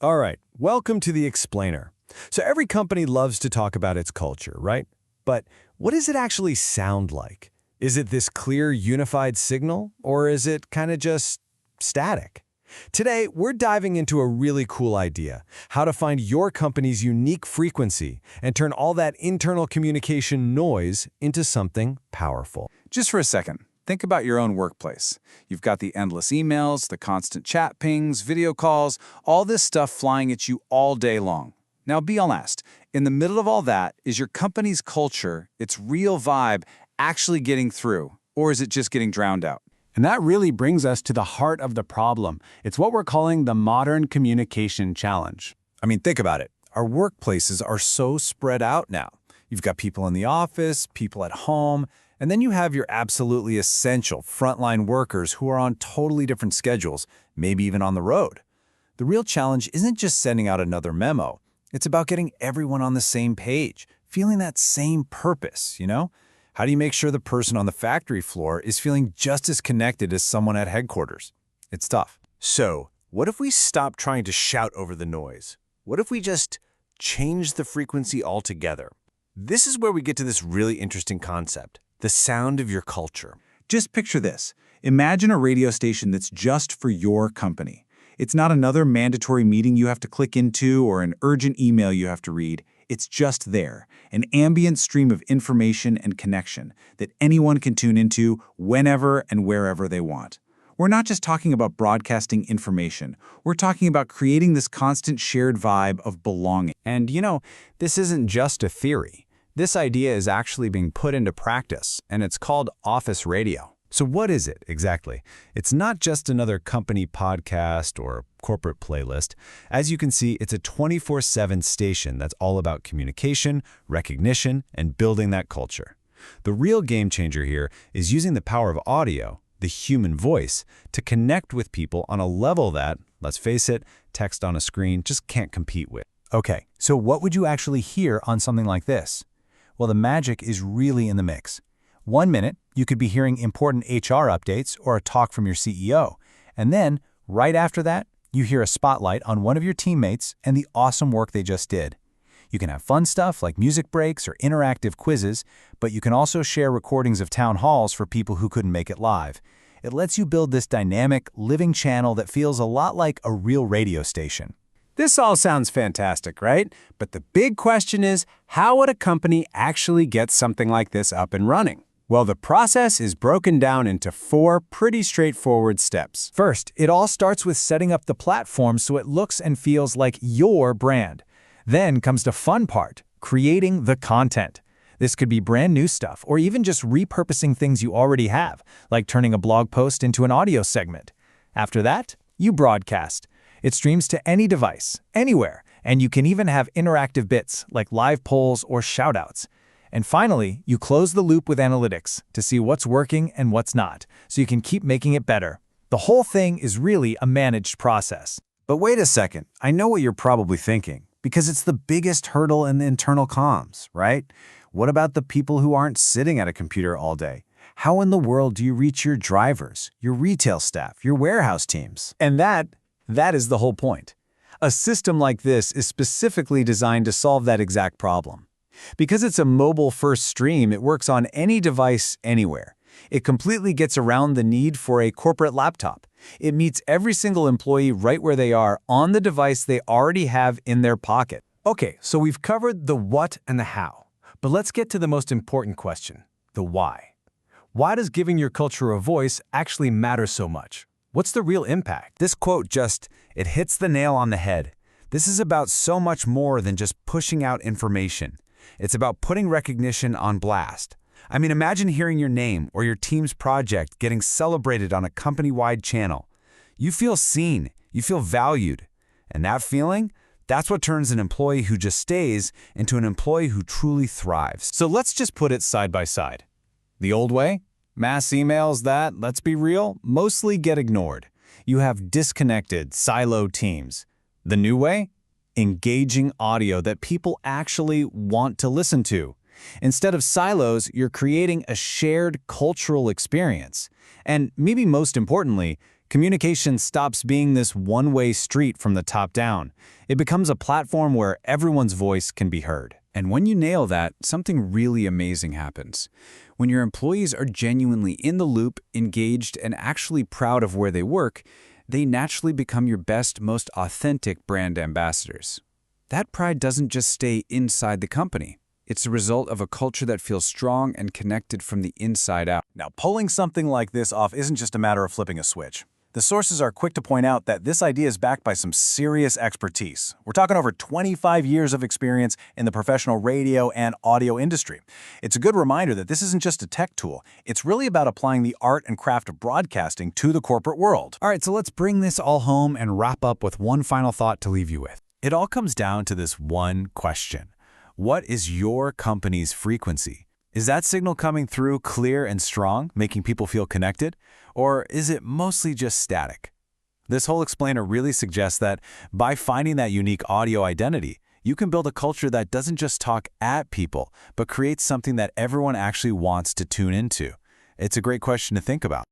All right, welcome to The Explainer. So every company loves to talk about its culture, right? But what does it actually sound like? Is it this clear, unified signal, or is it kind of just static? Today, we're diving into a really cool idea, how to find your company's unique frequency and turn all that internal communication noise into something powerful. Just for a second, think about your own workplace. You've got the endless emails, the constant chat pings, video calls, all this stuff flying at you all day long. Now be honest, in the middle of all that, is your company's culture, its real vibe, actually getting through? Or is it just getting drowned out? And that really brings us to the heart of the problem. It's what we're calling the modern communication challenge. I mean, think about it. Our workplaces are so spread out now. You've got people in the office, people at home, and then you have your absolutely essential frontline workers who are on totally different schedules, maybe even on the road. The real challenge isn't just sending out another memo. It's about getting everyone on the same page, feeling that same purpose, you know? How do you make sure the person on the factory floor is feeling just as connected as someone at headquarters? It's tough. So, what if we stop trying to shout over the noise? What if we just change the frequency altogether? This is where we get to this really interesting concept. The sound of your culture. Just picture this. Imagine a radio station that's just for your company. It's not another mandatory meeting you have to click into or an urgent email you have to read. It's just there, an ambient stream of information and connection that anyone can tune into whenever and wherever they want. We're not just talking about broadcasting information. We're talking about creating this constant shared vibe of belonging. And you know, this isn't just a theory. This idea is actually being put into practice, and it's called office radio. So what is it exactly? It's not just another company podcast or corporate playlist. As you can see, it's a 24/7 station that's all about communication, recognition, and building that culture. The real game changer here is using the power of audio, the human voice, to connect with people on a level that, let's face it, text on a screen just can't compete with. Okay, so what would you actually hear on something like this? Well, the magic is really in the mix. 1 minute, you could be hearing important HR updates or a talk from your CEO. And then, right after that, you hear a spotlight on one of your teammates and the awesome work they just did. You can have fun stuff like music breaks or interactive quizzes, but you can also share recordings of town halls for people who couldn't make it live. It lets you build this dynamic, living channel that feels a lot like a real radio station. This all sounds fantastic, right? But the big question is, how would a company actually get something like this up and running? Well, the process is broken down into 4 pretty straightforward steps. First, it all starts with setting up the platform so it looks and feels like your brand. Then comes the fun part, creating the content. This could be brand new stuff or even just repurposing things you already have, like turning a blog post into an audio segment. After that, you broadcast. It streams to any device, anywhere, and you can even have interactive bits like live polls or shoutouts. And finally, you close the loop with analytics to see what's working and what's not, so you can keep making it better. The whole thing is really a managed process. But wait a second, I know what you're probably thinking, because it's the biggest hurdle in internal comms, right? What about the people who aren't sitting at a computer all day? How in the world do you reach your drivers, your retail staff, your warehouse teams? And that is the whole point. A system like this is specifically designed to solve that exact problem. Because it's a mobile-first stream, it works on any device anywhere. It completely gets around the need for a corporate laptop. It meets every single employee right where they are on the device they already have in their pocket. Okay, so we've covered the what and the how. But let's get to the most important question, the why. Why does giving your culture a voice actually matter so much? What's the real impact? This quote it hits the nail on the head. This is about so much more than just pushing out information. It's about putting recognition on blast. I mean, imagine hearing your name or your team's project getting celebrated on a company-wide channel. You feel seen, you feel valued. And that feeling, that's what turns an employee who just stays into an employee who truly thrives. So let's just put it side by side. The old way? Mass emails that, let's be real, mostly get ignored. You have disconnected, siloed teams. The new way? Engaging audio that people actually want to listen to. Instead of silos, you're creating a shared cultural experience. And maybe most importantly, Communication stops being this one-way street from the top down. It becomes a platform where everyone's voice can be heard. And when you nail that, something really amazing happens. When your employees are genuinely in the loop, engaged, and actually proud of where they work, they naturally become your best, most authentic brand ambassadors. That pride doesn't just stay inside the company. It's a result of a culture that feels strong and connected from the inside out. Now, pulling something like this off isn't just a matter of flipping a switch. The sources are quick to point out that this idea is backed by some serious expertise. We're talking over 25 years of experience in the professional radio and audio industry. It's a good reminder that this isn't just a tech tool. It's really about applying the art and craft of broadcasting to the corporate world. All right, so let's bring this all home and wrap up with one final thought to leave you with. It all comes down to this one question. What is your company's frequency? Is that signal coming through clear and strong, making people feel connected? Or is it mostly just static? This whole explainer really suggests that by finding that unique audio identity, you can build a culture that doesn't just talk at people, but creates something that everyone actually wants to tune into. It's a great question to think about.